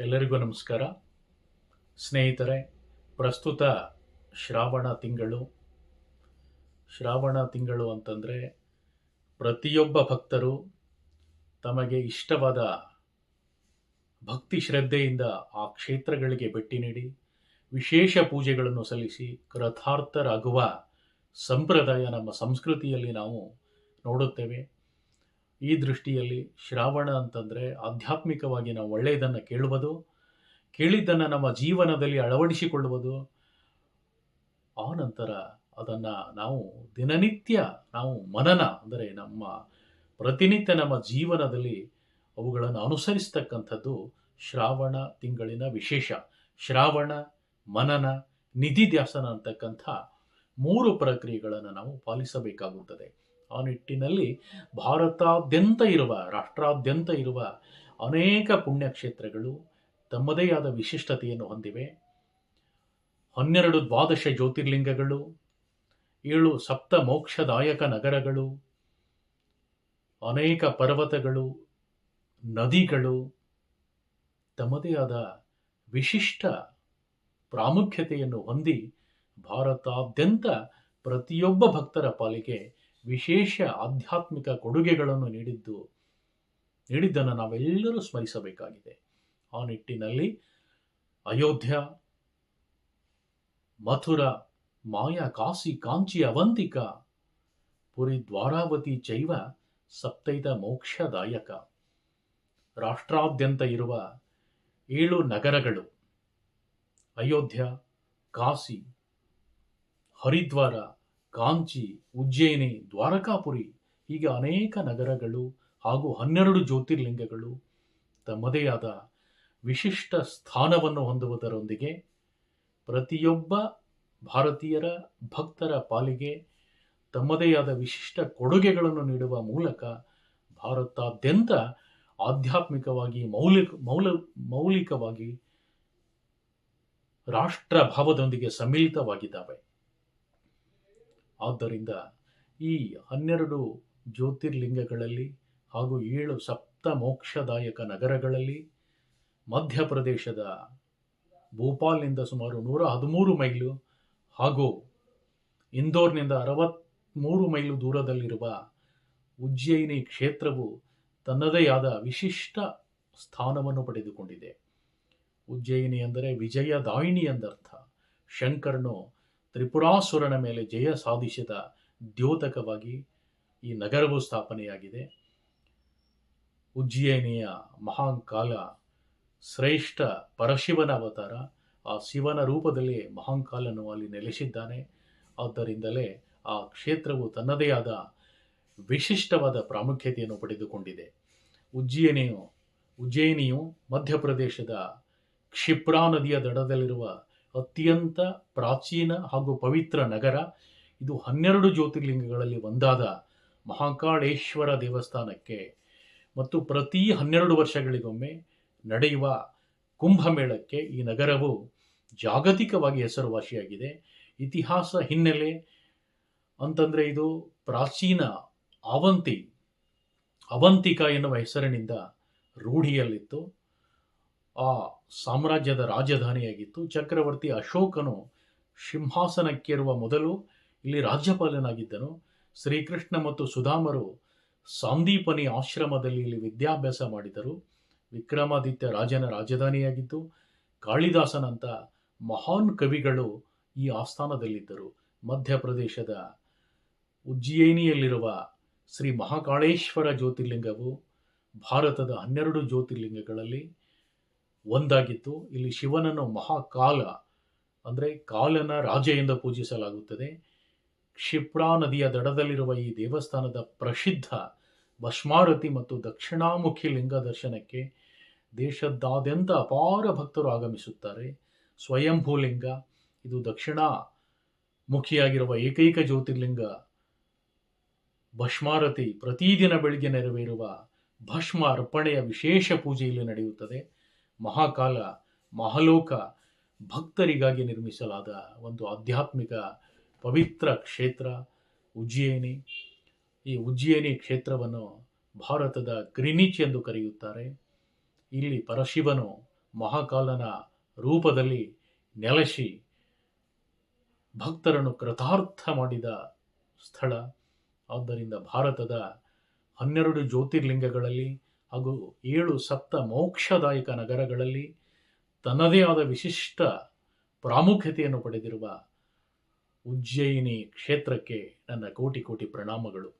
ಎಲ್ಲರಿಗೂ ನಮಸ್ಕಾರ. ಸ್ನೇಹಿತರೆ, ಪ್ರಸ್ತುತ ಶ್ರಾವಣ ತಿಂಗಳು. ಶ್ರಾವಣ ತಿಂಗಳು ಅಂತಂದರೆ ಪ್ರತಿಯೊಬ್ಬ ಭಕ್ತರು ತಮಗೆ ಇಷ್ಟವಾದ ಭಕ್ತಿ ಶ್ರದ್ಧೆಯಿಂದ ಆ ಕ್ಷೇತ್ರಗಳಿಗೆ ಭೇಟಿ ನೀಡಿ ವಿಶೇಷ ಪೂಜೆಗಳನ್ನು ಸಲ್ಲಿಸಿ ಕೃತಾರ್ಥರಾಗುವ ಸಂಪ್ರದಾಯ ನಮ್ಮ ಸಂಸ್ಕೃತಿಯಲ್ಲಿ ನಾವು ನೋಡುತ್ತೇವೆ. ಈ ದೃಷ್ಟಿಯಲ್ಲಿ ಶ್ರಾವಣ ಅಂತಂದರೆ ಆಧ್ಯಾತ್ಮಿಕವಾಗಿ ನಾವು ಒಳ್ಳೆಯದನ್ನು ಕೇಳಿದ್ದನ್ನು ನಮ್ಮ ಜೀವನದಲ್ಲಿ ಅಳವಡಿಸಿಕೊಳ್ಳುವುದು, ಆ ನಂತರ ಅದನ್ನು ನಾವು ದಿನನಿತ್ಯ ಮನನ ಅಂದರೆ ಪ್ರತಿನಿತ್ಯ ನಮ್ಮ ಜೀವನದಲ್ಲಿ ಅವುಗಳನ್ನು ಅನುಸರಿಸ್ತಕ್ಕಂಥದ್ದು ಶ್ರಾವಣ ತಿಂಗಳಿನ ವಿಶೇಷ. ಶ್ರಾವಣ, ಮನನ, ನಿಧಿಧ್ಯಾಸನ ಅಂತಕ್ಕಂಥ 3 ಪ್ರಕ್ರಿಯೆಗಳನ್ನು ನಾವು ಪಾಲಿಸಬೇಕಾಗುತ್ತದೆ. ಆ ನಿಟ್ಟಿನಲ್ಲಿ ರಾಷ್ಟ್ರಾದ್ಯಂತ ಇರುವ ಅನೇಕ ಪುಣ್ಯಕ್ಷೇತ್ರಗಳು ತಮ್ಮದೇ ಆದ ವಿಶಿಷ್ಟತೆಯನ್ನು ಹೊಂದಿವೆ. 12 ದ್ವಾದಶ ಜ್ಯೋತಿರ್ಲಿಂಗಗಳು, 7 ಸಪ್ತ ಮೋಕ್ಷದಾಯಕ ನಗರಗಳು, ಅನೇಕ ಪರ್ವತಗಳು, ನದಿಗಳು ತಮ್ಮದೇ ಆದ ವಿಶಿಷ್ಟ ಪ್ರಾಮುಖ್ಯತೆಯನ್ನು ಹೊಂದಿ ಭಾರತಾದ್ಯಂತ ಪ್ರತಿಯೊಬ್ಬ ಭಕ್ತರ ಪಾಲಿಗೆ ವಿಶೇಷ ಆಧ್ಯಾತ್ಮಿಕ ಕೊಡುಗೆಗಳನ್ನು ನೀಡಿದ್ದನ್ನು ನಾವೆಲ್ಲರೂ ಸ್ಮರಿಸಬೇಕಾಗಿದೆ. ಆ ನಿಟ್ಟಿನಲ್ಲಿ ಅಯೋಧ್ಯ, ಮಥುರಾ, ಮಾಯಾ, ಕಾಶಿ, ಕಾಂಚಿ, ಅವಂತಿಕ, ಪುರಿ, ದ್ವಾರಾವತಿ ಚೈವ ಸಪ್ತೈತ ಮೋಕ್ಷದಾಯಕ. ರಾಷ್ಟ್ರಾದ್ಯಂತ ಇರುವ 7 ನಗರಗಳು ಅಯೋಧ್ಯ, ಕಾಶಿ, ಹರಿದ್ವಾರ, ಕಾಂಚಿ, ಉಜ್ಜಯಿನಿ, ದ್ವಾರಕಾಪುರಿ, ಹೀಗೆ ಅನೇಕ ನಗರಗಳು ಹಾಗೂ 12 ಜ್ಯೋತಿರ್ಲಿಂಗಗಳು ತಮ್ಮದೇ ಆದ ವಿಶಿಷ್ಟ ಸ್ಥಾನವನ್ನು ಹೊಂದುವುದರೊಂದಿಗೆ ಪ್ರತಿಯೊಬ್ಬ ಭಾರತೀಯರ ಭಕ್ತರ ಪಾಲಿಗೆ ತಮ್ಮದೇ ಆದ ವಿಶಿಷ್ಟ ಕೊಡುಗೆಗಳನ್ನು ನೀಡುವ ಮೂಲಕ ಭಾರತಾದ್ಯಂತ ಆಧ್ಯಾತ್ಮಿಕವಾಗಿ ಮೌಲಿಕವಾಗಿ ರಾಷ್ಟ್ರ ಭಾವದೊಂದಿಗೆ ಸಮ್ಮಿಳಿತವಾಗಿದ್ದಾವೆ. ಆದ್ದರಿಂದ ಈ 12 ಜ್ಯೋತಿರ್ಲಿಂಗಗಳಲ್ಲಿ ಹಾಗೂ 7 ಸಪ್ತ ಮೋಕ್ಷದಾಯಕ ನಗರಗಳಲ್ಲಿ ಮಧ್ಯಪ್ರದೇಶದ ಭೋಪಾಲ್ನಿಂದ ಸುಮಾರು 113 ಮೈಲು ಹಾಗೂ ಇಂದೋರ್ನಿಂದ 63 ಮೈಲು ದೂರದಲ್ಲಿರುವ ಉಜ್ಜಯಿನಿ ಕ್ಷೇತ್ರವು ತನ್ನದೇ ಆದ ವಿಶಿಷ್ಟ ಸ್ಥಾನವನ್ನು ಪಡೆದುಕೊಂಡಿದೆ. ಉಜ್ಜಯಿನಿ ಅಂದರೆ ವಿಜಯದಾಯಿನಿ ಎಂದರ್ಥ. ಶಂಕರನು ತ್ರಿಪುರಾಸುರನ ಮೇಲೆ ಜಯ ಸಾಧಿಸಿದ ದ್ಯೋತಕವಾಗಿ ಈ ನಗರವು ಸ್ಥಾಪನೆಯಾಗಿದೆ. ಉಜ್ಜಯಿನಿಯ ಮಹಾಂಕಾಲ ಶ್ರೇಷ್ಠ ಪರಶಿವನ ಅವತಾರ. ಆ ಶಿವನ ರೂಪದಲ್ಲಿ ಮಹಾಂಕಾಲನು ಅಲ್ಲಿ ನೆಲೆಸಿದ್ದಾನೆ. ಆದ್ದರಿಂದಲೇ ಆ ಕ್ಷೇತ್ರವು ತನ್ನದೇ ಆದ ವಿಶಿಷ್ಟವಾದ ಪ್ರಾಮುಖ್ಯತೆಯನ್ನು ಪಡೆದುಕೊಂಡಿದೆ. ಉಜ್ಜಯಿನಿಯು ಮಧ್ಯಪ್ರದೇಶದ ಕ್ಷಿಪ್ರಾ ನದಿಯ ದಡದಲ್ಲಿರುವ ಅತ್ಯಂತ ಪ್ರಾಚೀನ ಹಾಗೂ ಪವಿತ್ರ ನಗರ. ಇದು 12 ಜ್ಯೋತಿರ್ಲಿಂಗಗಳಲ್ಲಿ ಒಂದಾದ ಮಹಾಕಾಳೇಶ್ವರ ದೇವಸ್ಥಾನಕ್ಕೆ ಮತ್ತು ಪ್ರತಿ 12 ವರ್ಷಗಳಿಗೊಮ್ಮೆ ನಡೆಯುವ ಕುಂಭಮೇಳಕ್ಕೆ ಈ ನಗರವು ಜಾಗತಿಕವಾಗಿ ಹೆಸರುವಾಸಿಯಾಗಿದೆ. ಇತಿಹಾಸ ಹಿನ್ನೆಲೆ ಅಂತಂದರೆ ಇದು ಪ್ರಾಚೀನ ಅವಂತಿಕ ಎನ್ನುವ ಹೆಸರಿನಿಂದ ರೂಢಿಯಲ್ಲಿತ್ತು. ಆ ಸಾಮ್ರಾಜ್ಯದ ರಾಜಧಾನಿಯಾಗಿತ್ತು. ಚಕ್ರವರ್ತಿ ಅಶೋಕನು ಸಿಂಹಾಸನಕ್ಕೇರುವ ಮೊದಲು ಇಲ್ಲಿ ರಾಜ್ಯಪಾಲನಾಗಿದ್ದನು. ಶ್ರೀಕೃಷ್ಣ ಮತ್ತು ಸುಧಾಮರು ಸಾಂದೀಪನಿ ಆಶ್ರಮದಲ್ಲಿ ಇಲ್ಲಿ ವಿದ್ಯಾಭ್ಯಾಸ ಮಾಡಿದರು. ವಿಕ್ರಮಾದಿತ್ಯ ರಾಜನ ರಾಜಧಾನಿಯಾಗಿದ್ದು ಕಾಳಿದಾಸನಂತ ಮಹಾನ್ ಕವಿಗಳು ಈ ಆಸ್ಥಾನದಲ್ಲಿದ್ದರು. ಮಧ್ಯಪ್ರದೇಶದ ಉಜ್ಜಯಿನಿಯಲ್ಲಿರುವ ಶ್ರೀ ಮಹಾಕಾಳೇಶ್ವರ ಜ್ಯೋತಿರ್ಲಿಂಗವು ಭಾರತದ 12 ಜ್ಯೋತಿರ್ಲಿಂಗಗಳಲ್ಲಿ ಒಂದಾಗಿತ್ತು. ಇಲ್ಲಿ ಶಿವನನ್ನು ಮಹಾಕಾಲ ಅಂದರೆ ಕಾಲನ ರಾಜ ಎಂದು ಪೂಜಿಸಲಾಗುತ್ತದೆ. ಕ್ಷಿಪ್ರಾ ನದಿಯ ದಡದಲ್ಲಿರುವ ಈ ದೇವಸ್ಥಾನದ ಪ್ರಸಿದ್ಧ ಭಸ್ಮಾರತಿ ಮತ್ತು ದಕ್ಷಿಣಾಮುಖಿ ಲಿಂಗ ದರ್ಶನಕ್ಕೆ ದೇಶದಾದ್ಯಂತ ಅಪಾರ ಭಕ್ತರು ಆಗಮಿಸುತ್ತಾರೆ. ಸ್ವಯಂಭೂಲಿಂಗ, ಇದು ದಕ್ಷಿಣಾಮುಖಿಯಾಗಿರುವ ಏಕೈಕ ಜ್ಯೋತಿರ್ಲಿಂಗ. ಭಸ್ಮಾರತಿ ಪ್ರತಿದಿನ ಬೆಳಿಗ್ಗೆ ನೆರವೇರುವ ಭಸ್ಮ ಅರ್ಪಣೆಯ ವಿಶೇಷ ಪೂಜೆ ಇಲ್ಲಿ ನಡೆಯುತ್ತದೆ. ಮಹಾಕಾಲ, ಮಹಾಲೋಕ ಭಕ್ತರಿಗಾಗಿ ನಿರ್ಮಿಸಲಾದ ಒಂದು ಆಧ್ಯಾತ್ಮಿಕ ಪವಿತ್ರ ಕ್ಷೇತ್ರ ಉಜ್ಜಯಿನಿ. ಈ ಉಜ್ಜಯಿನಿ ಕ್ಷೇತ್ರವನ್ನು ಭಾರತದ ಗ್ರೀನಿಚ್ ಎಂದು ಕರೆಯುತ್ತಾರೆ. ಇಲ್ಲಿ ಪರಶಿವನು ಮಹಾಕಾಲನ ರೂಪದಲ್ಲಿ ನೆಲೆಸಿ ಭಕ್ತರನ್ನು ಕೃತಾರ್ಥ ಮಾಡಿದ ಸ್ಥಳ. ಆದ್ದರಿಂದ ಭಾರತದ 12 ಜ್ಯೋತಿರ್ಲಿಂಗಗಳಲ್ಲಿ ಹಾಗೂ 7 ಸಪ್ತ ಮೋಕ್ಷದಾಯಕ ನಗರಗಳಲ್ಲಿ ತನ್ನದೇ ಆದ ವಿಶಿಷ್ಟ ಪ್ರಾಮುಖ್ಯತೆಯನ್ನು ಪಡೆದಿರುವ ಉಜ್ಜಯಿನಿ ಕ್ಷೇತ್ರಕ್ಕೆ ನನ್ನ ಕೋಟಿ ಕೋಟಿ ಪ್ರಣಾಮಗಳು.